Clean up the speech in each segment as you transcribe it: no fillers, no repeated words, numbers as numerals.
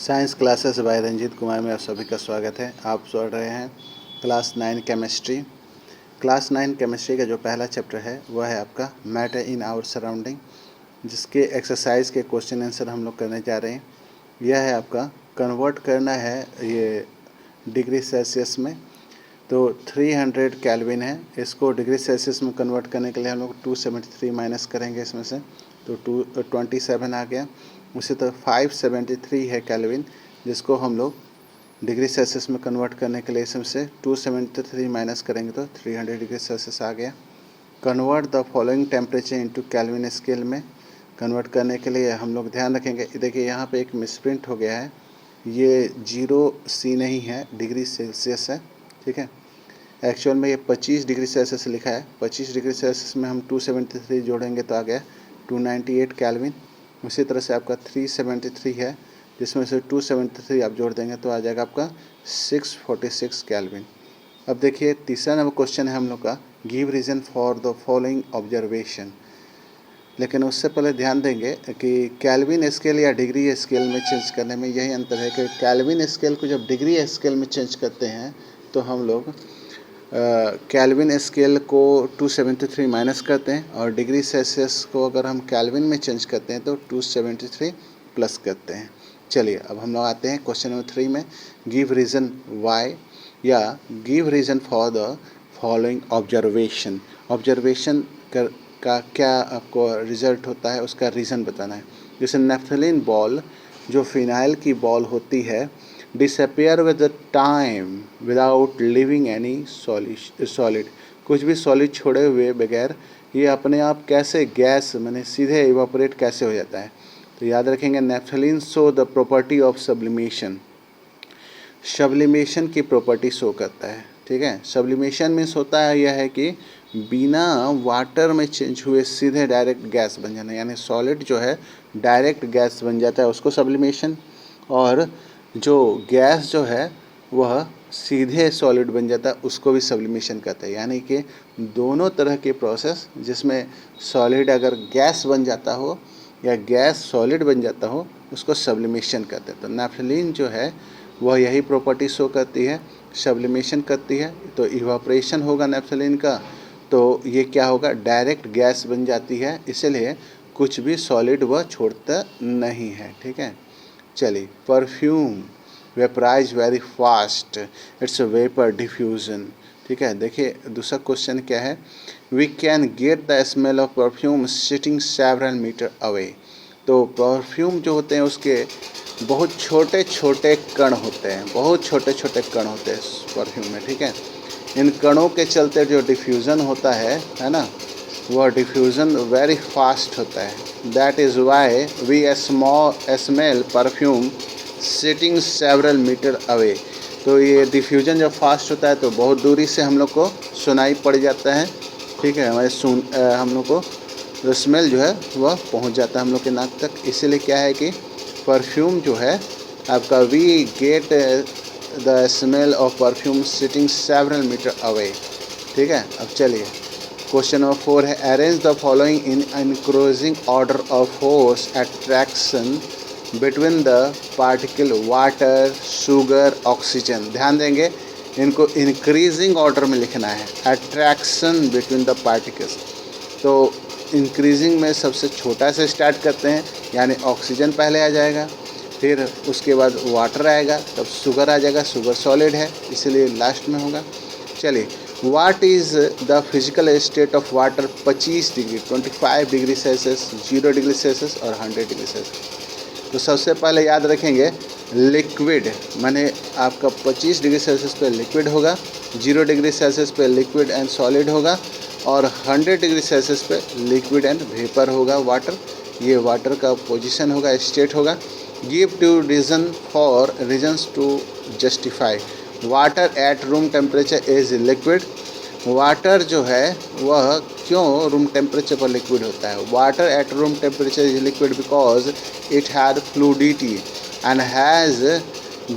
Science classes by Ranjeet Kumar में आप सभी का स्वागत है। आप सुन रहे हैं क्लास 9 केमिस्ट्री। क्लास 9 केमिस्ट्री का जो पहला चैप्टर है वह है आपका मैटर इन आवर सराउंडिंग, जिसके एक्सरसाइज के क्वेश्चन आंसर हम लोग करने जा रहे हैं। यह है आपका कन्वर्ट करना है ये डिग्री सेल्सियस में, तो 300 केल्विन है। इसको डिग्री सेल्सियस में कन्वर्ट करने के लिए हम लोग 273 माइनस करेंगे इसमें से, तो 27 आ गया। उसी तरह 573 है केल्विन, जिसको हम लोग डिग्री सेल्सियस में कन्वर्ट करने के लिए इसमें से 273 माइनस करेंगे तो 300 डिग्री सेल्सियस आ गया। Convert the following temperature into kelvin scale में कन्वर्ट करने के लिए हम लोग ध्यान रखेंगे। देखिए यहाँ पे एक मिसप्रिंट हो गया है, ये 0C नहीं है, डिग्री सेल्सियस है, ठीक है। एक्चुअल में ये 25 डिग्री सेल्सियस लिखा है। 25 डिग्री सेल्सियस में हम 273 जोड़ेंगे तो आ गया 298 केल्विन। उसी तरह से आपका 373 है, जिसमें से 273 आप जोड़ देंगे तो आ जाएगा आपका 646 केल्विन। अब देखिए तीसरा नंबर क्वेश्चन है हम लोग का, give reason for the following observation. लेकिन उससे पहले ध्यान देंगे कि केल्विन स्केल या डिग्री स्केल में चेंज करने में यही अंतर है कि केल्विन स्केल को जब डिग्री स्केल में चेंज करते हैं तो हम लोग केल्विन स्केल को 273 माइनस करते हैं, और डिग्री सेल्सियस को अगर हम केल्विन में चेंज करते हैं तो 273 प्लस करते हैं। चलिए अब हम लोग आते हैं क्वेश्चन नंबर 3 में, गिव रीज़न वाई या give reason for the following observation. Observation का क्या आपको रिजल्ट होता है, उसका रीज़न बताना है। जैसे नेफ्थलीन बॉल, जो फिनाइल की बॉल होती है, disappear with the time without leaving any solid. कुछ भी सॉलिड छोड़े हुए बगैर ये अपने आप कैसे गैस माने सीधे इवापोरेट कैसे हो जाता है। तो याद रखेंगे naphthalene show the property of sublimation. Sublimation की प्रॉपर्टी शो करता है, ठीक है। सब्लिमेशन मीन्स होता है यह है कि बिना वाटर में चेंज हुए सीधे डायरेक्ट गैस बन जाना, यानी सॉलिड जो है डायरेक्ट गैस बन जाता है, उसको सब्लिमेशन। और जो गैस जो है वह सीधे सॉलिड बन जाता है, उसको भी सब्लिमेशन कहते हैं। यानी कि दोनों तरह के प्रोसेस, जिसमें सॉलिड अगर गैस बन जाता हो या गैस सॉलिड बन जाता हो, उसको सब्लिमेशन कहते हैं। तो नेफ्थलीन जो है वह यही प्रॉपर्टी शो करती है, सब्लिमेशन करती है। तो इवापोरेशन होगा नेफ्थलीन का, तो ये क्या होगा, डायरेक्ट गैस बन जाती है, इसलिए कुछ भी सॉलिड वह छोड़ता नहीं है, ठीक है। चलिए, perfume vaporise very fast, it's a vapour diffusion, ठीक है। देखिए दूसरा क्वेश्चन क्या है, we can get the smell of perfume sitting several metre away. तो परफ्यूम जो होते हैं उसके बहुत छोटे छोटे कण होते हैं, बहुत छोटे छोटे कण होते हैं परफ्यूम में, ठीक है। इन कणों के चलते जो डिफ्यूज़न होता है ना, वह डिफ्यूज़न वेरी फास्ट होता है। That is why we smell perfume sitting several metre away. तो ये डिफ्यूज़न जब फास्ट होता है तो बहुत दूरी से हम लोग को सुनाई पड़ जाता है, ठीक है। हम लोग को स्मेल जो है वह पहुंच जाता है हम लोग के नाक तक। इसीलिए क्या है कि परफ्यूम जो है आपका, we get the smell of perfume sitting several metre away, ठीक है। अब चलिए क्वेश्चन नंबर 4 है, arrange the following in increasing order of force attraction between the particle water sugar oxygen. ध्यान देंगे इनको इंक्रीजिंग ऑर्डर में लिखना है, अट्रैक्शन बिटवीन द पार्टिकल्स। तो इंक्रीजिंग में सबसे छोटा से स्टार्ट करते हैं, यानी ऑक्सीजन पहले आ जाएगा, फिर उसके बाद वाटर आएगा, तब शुगर आ जाएगा, शुगर सॉलिड है इसलिए लास्ट में होगा। चलिए, what is the physical state of water 25 degree 25 degree Celsius 0 degree Celsius और 100 डिग्री सेल्सियस। तो सबसे पहले याद रखेंगे लिक्विड माने आपका 25 डिग्री सेल्सियस पे लिक्विड होगा, 0 डिग्री सेल्सियस पे लिक्विड एंड सॉलिड होगा, और 100 डिग्री सेल्सियस पे लिक्विड एंड वेपर होगा वाटर। ये वाटर का पोजीशन होगा, स्टेट होगा। Give two reasons to justify water at room temperature is liquid. Water जो है वह क्यों रूम टेम्परेचर पर लिक्विड होता है। Water at room temperature is liquid because it had fluidity and has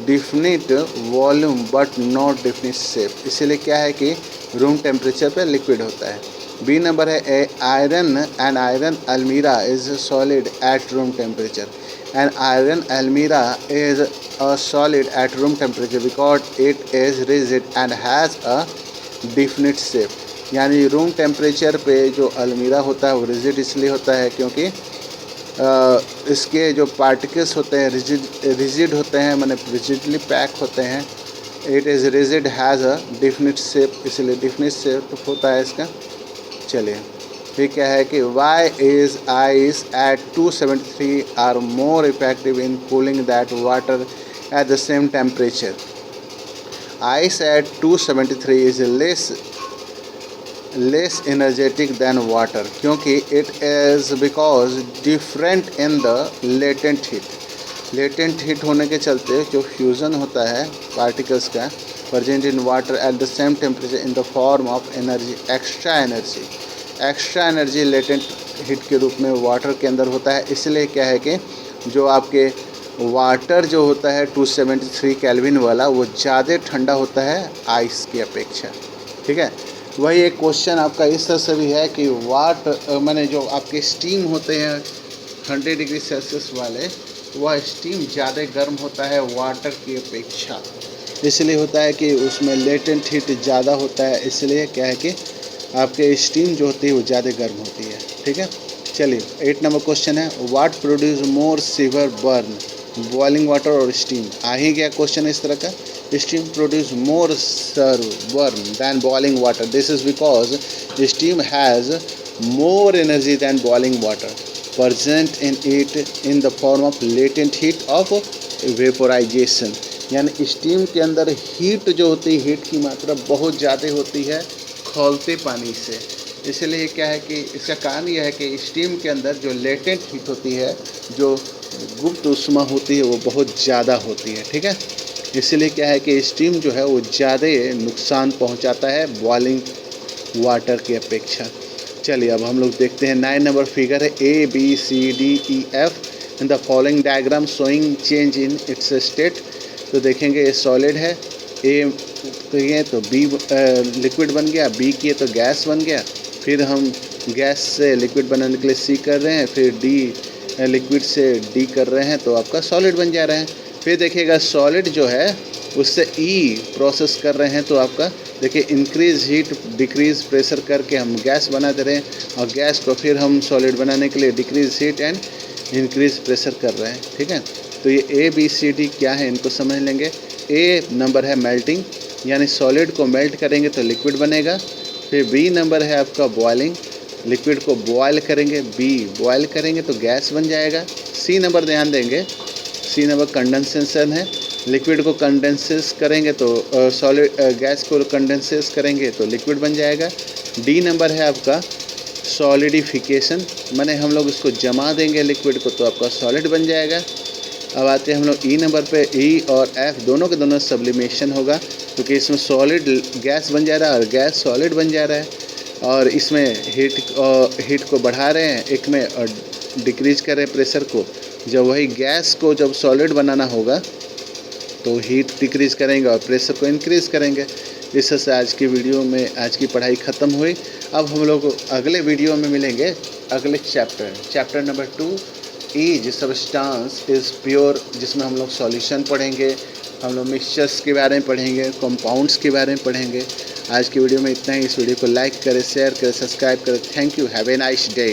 definite volume but not definite shape. इसीलिए क्या है कि रूम टेम्परेचर पे लिक्विड होता है। बी नंबर है आयरन अलमीरा is solid at room temperature. An iron almirah is a solid at room temperature because it is rigid and has a definite shape. यानी रूम टेम्परेचर पे जो अलमीरा होता है वो रिजिड इसलिए होता है क्योंकि इसके जो पार्टिकल्स होते हैं रिजिड होते हैं, माने रिजिडली पैक होते हैं. It is rigid has a definite shape, इसलिए डिफिनिट शेप होता है इसका. चलिए फिर क्या है कि why is ice at 273 are more effective in cooling that water at the same temperature. Ice at 273 is less energetic than water क्योंकि it is because different in the latent heat. Latent heat होने के चलते जो fusion होता है particles का present in water at the same temperature in the form of energy, extra energy latent heat के रूप में वाटर के अंदर होता है. इसलिए क्या है कि जो आपके वाटर जो होता है 273 केल्विन वाला वो ज़्यादा ठंडा होता है आइस की अपेक्षा. ठीक है, वही एक क्वेश्चन आपका इस तरह से भी है कि माने जो आपके स्टीम होते हैं 100 डिग्री सेल्सियस वाले, वह स्टीम ज़्यादा गर्म होता है वाटर की अपेक्षा. इसलिए होता है कि उसमें लेटेंट हीट ज़्यादा होता है, इसलिए क्या है कि आपके स्टीम जो होती है वो ज़्यादा गर्म होती है. ठीक है, चलिए 8 नंबर क्वेश्चन है what produce more severe burn, boiling water और स्टीम. आ ही गया क्वेश्चन इस तरह का. Steam produce more burn than boiling water. This is because steam has more energy than boiling water present in it in the form of latent heat of vaporization. यानी steam के अंदर heat जो होती है, heat की मात्रा बहुत ज़्यादा होती है खौलते पानी से. इसलिए क्या है कि इसका कारण यह है कि स्टीम के अंदर जो लेटेंट हीट होती है, जो गुप्त ऊष्मा होती है, वो बहुत ज़्यादा होती है. ठीक है, इसलिए क्या है कि स्टीम जो है वो ज़्यादा नुकसान पहुंचाता है बॉइलिंग वाटर की अपेक्षा. चलिए अब हम लोग देखते हैं 9 नंबर फिगर है A B C D E F in the following diagram showing change in its state. तो देखेंगे ये सॉलिड है, ए किए तो बी लिक्विड बन गया, बी किए तो गैस बन गया, फिर हम गैस से लिक्विड बनाने के लिए सी कर रहे हैं, फिर डी लिक्विड से डी कर रहे हैं तो आपका सॉलिड बन जा रहा है. फिर देखिएगा सॉलिड जो है उससे ई प्रोसेस कर रहे हैं तो आपका देखिए इंक्रीज हीट डिक्रीज प्रेशर करके हम गैस बना दे रहे हैं, और गैस को फिर हम सॉलिड बनाने के लिए decrease heat and increase pressure कर रहे हैं. ठीक है, तो ये ए बी सी डी क्या है इनको समझ लेंगे. ए नंबर है मेल्टिंग, यानी सॉलिड को मेल्ट करेंगे तो लिक्विड बनेगा. फिर बी नंबर है आपका बॉयलिंग, लिक्विड को बॉयल करेंगे, बी बॉयल करेंगे तो गैस बन जाएगा. सी नंबर ध्यान देंगे, सी नंबर कंडेंसेशन है, लिक्विड को कंडेंसेस करेंगे तो सॉलिड गैस को कंडेंसेस करेंगे तो लिक्विड बन जाएगा. डी नंबर है आपका सॉलिडिफिकेशन, माने हम लोग इसको जमा देंगे लिक्विड को तो आपका सॉलिड बन जाएगा. अब आते हैं हम लोग ई नंबर पे, ई और एफ दोनों के दोनों सब्लिमेशन होगा क्योंकि इसमें सॉलिड गैस बन जा रहा है और गैस सॉलिड बन जा रहा है, और इसमें हीट को बढ़ा रहे हैं, एक में और डिक्रीज कर रहे हैं प्रेशर को. जब वही गैस को जब सॉलिड बनाना होगा तो हीट डिक्रीज़ करेंगे और प्रेशर को इंक्रीज़ करेंगे. इस तरह से आज की वीडियो में आज की पढ़ाई ख़त्म हुई. अब हम लोग अगले वीडियो में मिलेंगे अगले chapter number 2 each substance is pure, जिसमें हम लोग सॉल्यूशन पढ़ेंगे, हम लोग मिक्सचर्स के बारे में पढ़ेंगे, कंपाउंड्स के बारे में पढ़ेंगे. आज की वीडियो में इतना ही. इस वीडियो को लाइक करें, शेयर करें, सब्सक्राइब करें. Thank you. Have a nice day.